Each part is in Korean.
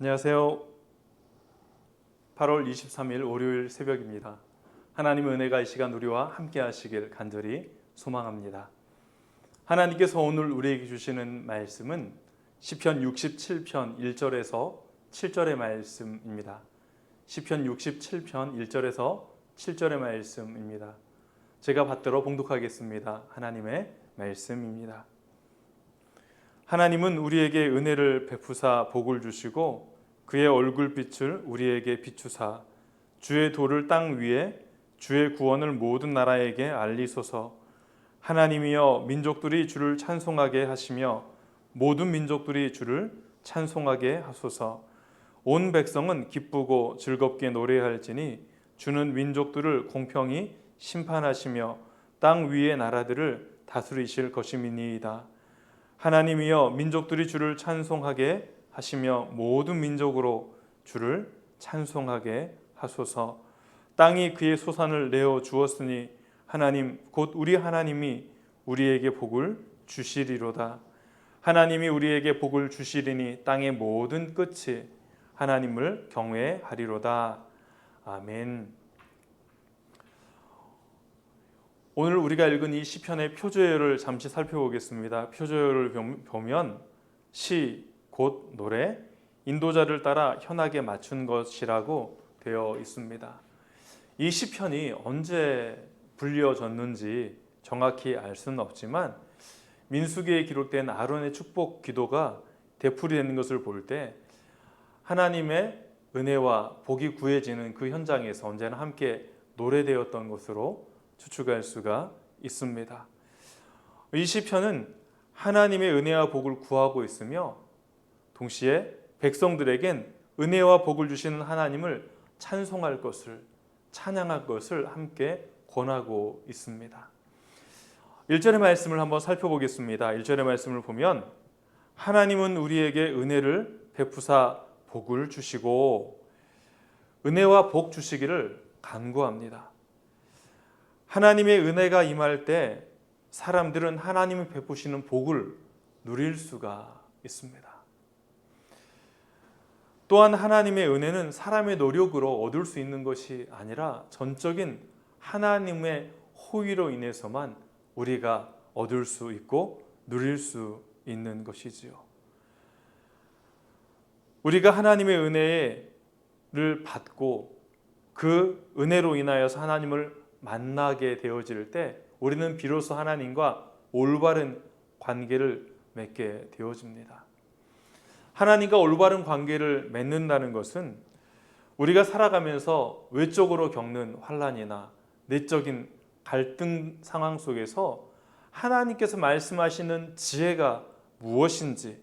안녕하세요. 8월 23일 월요일 새벽입니다. 하나님의 은혜가 이 시간 우리와 함께 하시길 간절히 소망합니다. 하나님께서 오늘 우리에게 주시는 말씀은 시편 67편 1절에서 7절의 말씀입니다. 시편 67편 1절에서 7절의 말씀입니다. 제가 받들어 봉독하겠습니다. 하나님의 말씀입니다. 하나님은 우리에게 은혜를 베푸사 복을 주시고 그의 얼굴빛을 우리에게 비추사 주의 도를 땅 위에 주의 구원을 모든 나라에게 알리소서. 하나님이여 민족들이 주를 찬송하게 하시며 모든 민족들이 주를 찬송하게 하소서. 온 백성은 기쁘고 즐겁게 노래할지니 주는 민족들을 공평히 심판하시며 땅 위의 나라들을 다스리실 것임이니이다. 하나님이여 민족들이 주를 찬송하게 하시며 모든 민족으로 주를 찬송하게 하소서. 땅이 그의 소산을 내어 주었으니 하나님 곧 우리 하나님이 우리에게 복을 주시리로다. 하나님이 우리에게 복을 주시리니 땅의 모든 끝이 하나님을 경외하리로다. 아멘. 오늘 우리가 읽은 이 시편의 표제어를 잠시 살펴보겠습니다. 표제어를 보면 시, 곧 노래, 인도자를 따라 현악에 맞춘 것이라고 되어 있습니다. 이 시편이 언제 불려졌는지 정확히 알 수는 없지만 민수기에 기록된 아론의 축복 기도가 되풀이되는 것을 볼 때 하나님의 은혜와 복이 구해지는 그 현장에서 언제나 함께 노래되었던 것으로 추측할 수가 있습니다. 이 시편은 하나님의 은혜와 복을 구하고 있으며 동시에 백성들에겐 은혜와 복을 주시는 하나님을 찬송할 것을, 찬양할 것을 함께 권하고 있습니다. 1절의 말씀을 한번 살펴보겠습니다. 1절의 말씀을 보면 하나님은 우리에게 은혜를 베푸사 복을 주시고 은혜와 복 주시기를 간구합니다. 하나님의 은혜가 임할 때 사람들은 하나님이 베푸시는 복을 누릴 수가 있습니다. 또한 하나님의 은혜는 사람의 노력으로 얻을 수 있는 것이 아니라 전적인 하나님의 호의로 인해서만 우리가 얻을 수 있고 누릴 수 있는 것이지요. 우리가 하나님의 은혜를 받고 그 은혜로 인하여서 하나님을 만나게 되어질 때 우리는 비로소 하나님과 올바른 관계를 맺게 되어집니다. 하나님과 올바른 관계를 맺는다는 것은 우리가 살아가면서 외적으로 겪는 환난이나 내적인 갈등 상황 속에서 하나님께서 말씀하시는 지혜가 무엇인지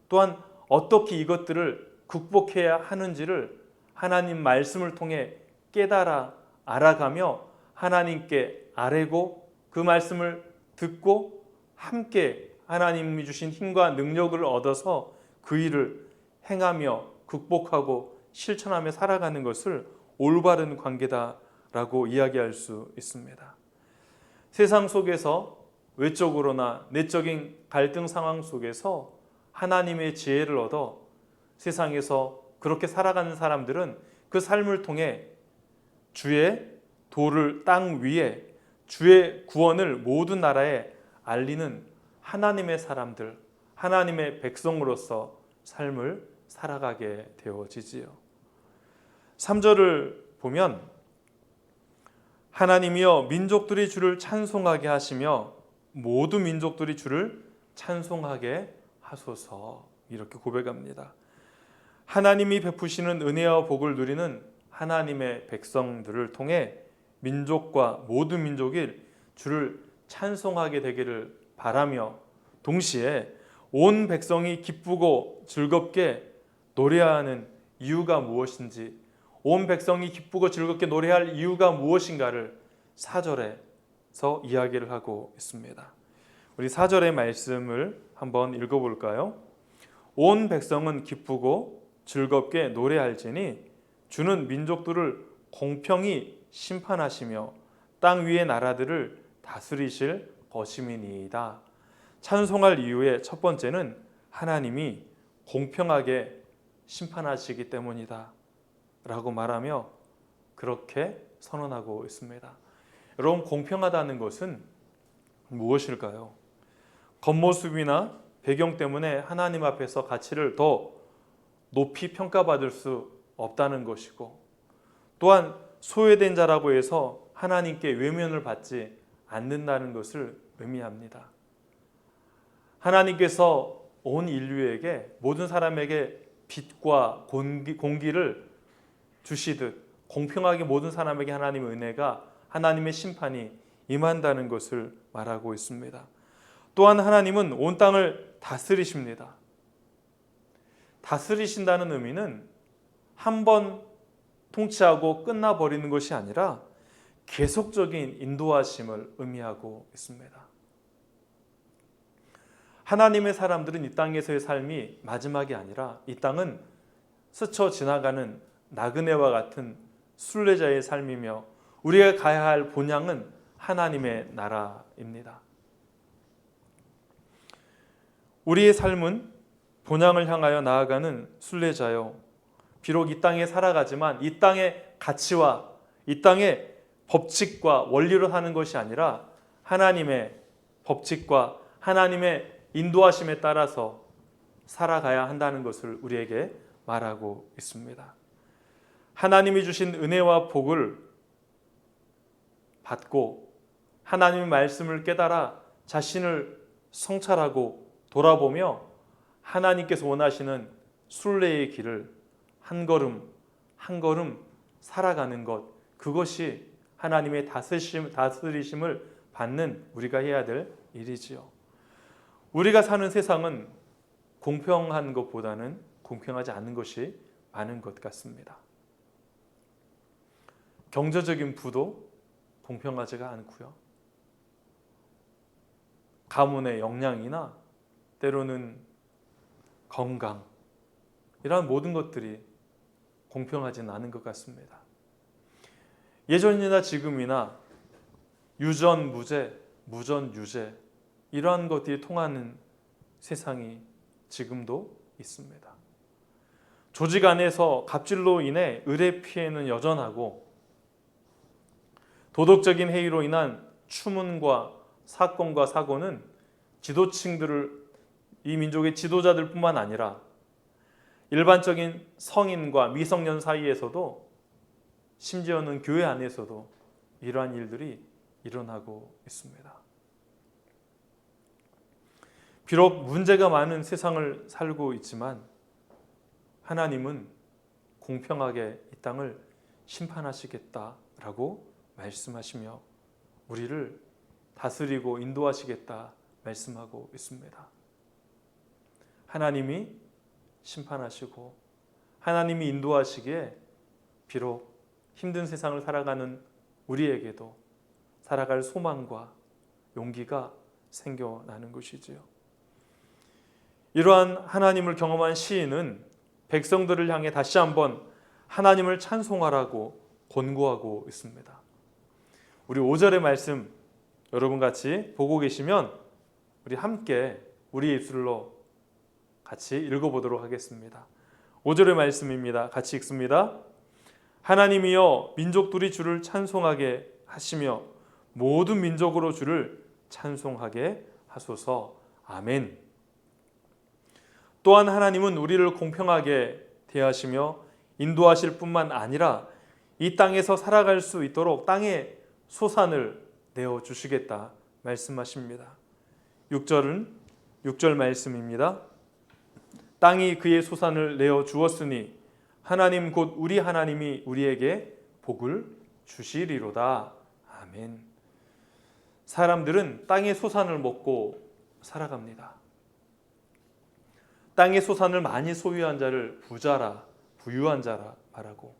또한 어떻게 이것들을 극복해야 하는지를 하나님 말씀을 통해 깨달아 알아가며 하나님께 아뢰고 그 말씀을 듣고 함께 하나님이 주신 힘과 능력을 얻어서 그 일을 행하며 극복하고 실천하며 살아가는 것을 올바른 관계다라고 이야기할 수 있습니다. 세상 속에서 외적으로나 내적인 갈등 상황 속에서 하나님의 지혜를 얻어 세상에서 그렇게 살아가는 사람들은 그 삶을 통해 주의 도를 땅 위에 주의 구원을 모든 나라에 알리는 하나님의 사람들, 하나님의 백성으로서 삶을 살아가게 되어지지요. 3절을 보면 하나님이여 민족들이 주를 찬송하게 하시며 모든 민족들이 주를 찬송하게 하소서 이렇게 고백합니다. 하나님이 베푸시는 은혜와 복을 누리는 하나님의 백성들을 통해 민족과 모든 민족이 주를 찬송하게 되기를 바라며 동시에 온 백성이 기쁘고 즐겁게 노래하는 이유가 무엇인지 온 백성이 기쁘고 즐겁게 노래할 이유가 무엇인가를 4절에서 이야기를 하고 있습니다. 우리 4절의 말씀을 한번 읽어볼까요? 온 백성은 기쁘고 즐겁게 노래할지니 주는 민족들을 공평히 심판하시며 땅 위의 나라들을 다스리실 것임이니이다. 찬송할 이유의 첫 번째는 하나님이 공평하게 심판하시기 때문이다 라고 말하며 그렇게 선언하고 있습니다. 여러분, 공평하다는 것은 무엇일까요? 겉모습이나 배경 때문에 하나님 앞에서 가치를 더 높이 평가받을 수 없다는 것이고, 또한 소외된 자라고 해서 하나님께 외면을 받지 않는다는 것을 의미합니다. 하나님께서 온 인류에게, 모든 사람에게 빛과 공기를 주시듯 공평하게 모든 사람에게 하나님의 은혜가, 하나님의 심판이 임한다는 것을 말하고 있습니다. 또한 하나님은 온 땅을 다스리십니다. 다스리신다는 의미는 한 번 통치하고 끝나버리는 것이 아니라 계속적인 인도하심을 의미하고 있습니다. 하나님의 사람들은 이 땅에서의 삶이 마지막이 아니라 이 땅은 스쳐 지나가는 나그네와 같은 순례자의 삶이며 우리가 가야 할 본향은 하나님의 나라입니다. 우리의 삶은 본향을 향하여 나아가는 순례자요, 비록 이 땅에 살아가지만 이 땅의 가치와 이 땅의 법칙과 원리로 사는 것이 아니라 하나님의 법칙과 하나님의 인도하심에 따라서 살아가야 한다는 것을 우리에게 말하고 있습니다. 하나님이 주신 은혜와 복을 받고 하나님의 말씀을 깨달아 자신을 성찰하고 돌아보며 하나님께서 원하시는 순례의 길을 한 걸음 한 걸음 살아가는 것, 그것이 하나님의 다스리심을 받는 우리가 해야 될 일이지요. 우리가 사는 세상은 공평한 것보다는 공평하지 않은 것이 많은 것 같습니다. 경제적인 부도 공평하지가 않고요. 가문의 역량이나 때로는 건강, 이러한 모든 것들이 공평하지는 않은 것 같습니다. 예전이나 지금이나 유전무죄, 무전유죄, 이러한 것들이 통하는 세상이 지금도 있습니다. 조직 안에서 갑질로 인해 의뢰 피해는 여전하고, 도덕적인 해이로 인한 추문과 사건과 사고는 지도층들을, 이 민족의 지도자들 뿐만 아니라 일반적인 성인과 미성년 사이에서도, 심지어는 교회 안에서도 이러한 일들이 일어나고 있습니다. 비록 문제가 많은 세상을 살고 있지만 하나님은 공평하게 이 땅을 심판하시겠다라고 말씀하시며 우리를 다스리고 인도하시겠다 말씀하고 있습니다. 하나님이 심판하시고 하나님이 인도하시기에 비록 힘든 세상을 살아가는 우리에게도 살아갈 소망과 용기가 생겨나는 것이지요. 이러한 하나님을 경험한 시인은 백성들을 향해 다시 한번 하나님을 찬송하라고 권고하고 있습니다. 우리 5절의 말씀 여러분 같이 보고 계시면 우리 함께 우리 입술로 같이 읽어보도록 하겠습니다. 5절의 말씀입니다. 같이 읽습니다. 하나님이여 민족들이 주를 찬송하게 하시며 모든 민족으로 주를 찬송하게 하소서. 아멘. 또한 하나님은 우리를 공평하게 대하시며 인도하실 뿐만 아니라 이 땅에서 살아갈 수 있도록 땅에 소산을 내어주시겠다 말씀하십니다. 6절 말씀입니다. 땅이 그의 소산을 내어주었으니 하나님 곧 우리 하나님이 우리에게 복을 주시리로다. 아멘. 사람들은 땅의 소산을 먹고 살아갑니다. 땅의 소산을 많이 소유한 자를 부자라, 부유한 자라 말하고,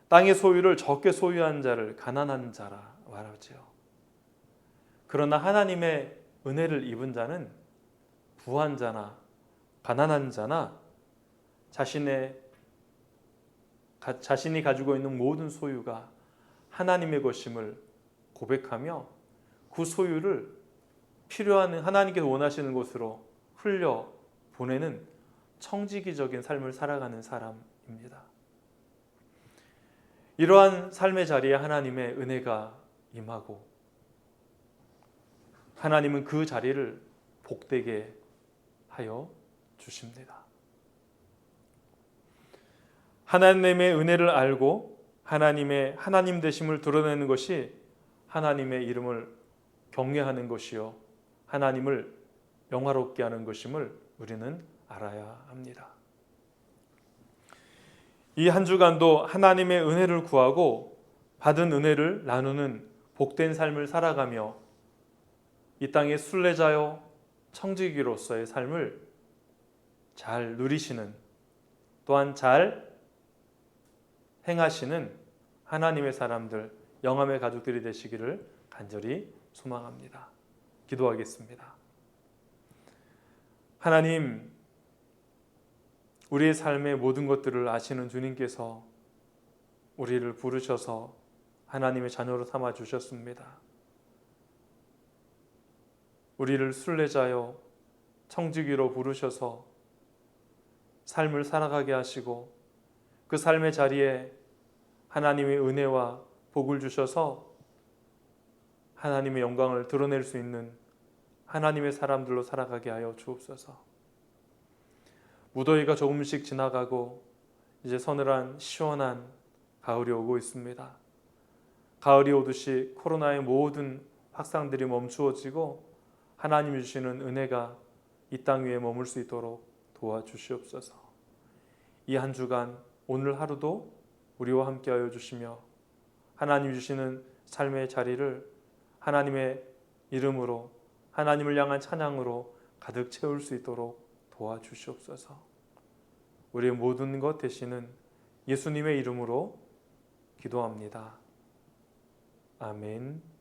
땅의 소유를 적게 소유한 자를 가난한 자라 말하지요. 그러나 하나님의 은혜를 입은 자는 부한 자나 가난한 자나 자신이 가지고 있는 모든 소유가 하나님의 것임을 고백하며 그 소유를 필요한 하나님께서 원하시는 곳으로 흘려 보내는 청지기적인 삶을 살아가는 사람입니다. 이러한 삶의 자리에 하나님의 은혜가 임하고 하나님은 그 자리를 복되게 하여 주십니다. 하나님의 은혜를 알고 하나님의 하나님 되심을 드러내는 것이 하나님의 이름을 경외하는 것이요 하나님을 영화롭게 하는 것임을 우리는 알아야 합니다. 이 한 주간도 하나님의 은혜를 구하고 받은 은혜를 나누는 복된 삶을 살아가며 이 땅의 순례자요 청지기로서의 삶을 잘 누리시는 또한 잘 행하시는 하나님의 사람들, 영함의 가족들이 되시기를 간절히 소망합니다. 기도하겠습니다. 하나님, 우리의 삶의 모든 것들을 아시는 주님께서 우리를 부르셔서 하나님의 자녀로 삼아 주셨습니다. 우리를 순례자요 청지기로 부르셔서 삶을 살아가게 하시고 그 삶의 자리에 하나님의 은혜와 복을 주셔서 하나님의 영광을 드러낼 수 있는 하나님의 사람들로 살아가게 하여 주옵소서. 무더위가 조금씩 지나가고 이제 서늘한 시원한 가을이 오고 있습니다. 가을이 오듯이 코로나의 모든 확산들이 멈추어지고 하나님이 주시는 은혜가 이 땅 위에 머물 수 있도록 도와주시옵소서. 이 한 주간 오늘 하루도 우리와 함께하여 주시며 하나님 주시는 삶의 자리를 하나님의 이름으로 하나님을 향한 찬양으로 가득 채울 수 있도록 도와주시옵소서. 우리의 모든 것 되시는 예수님의 이름으로 기도합니다. 아멘.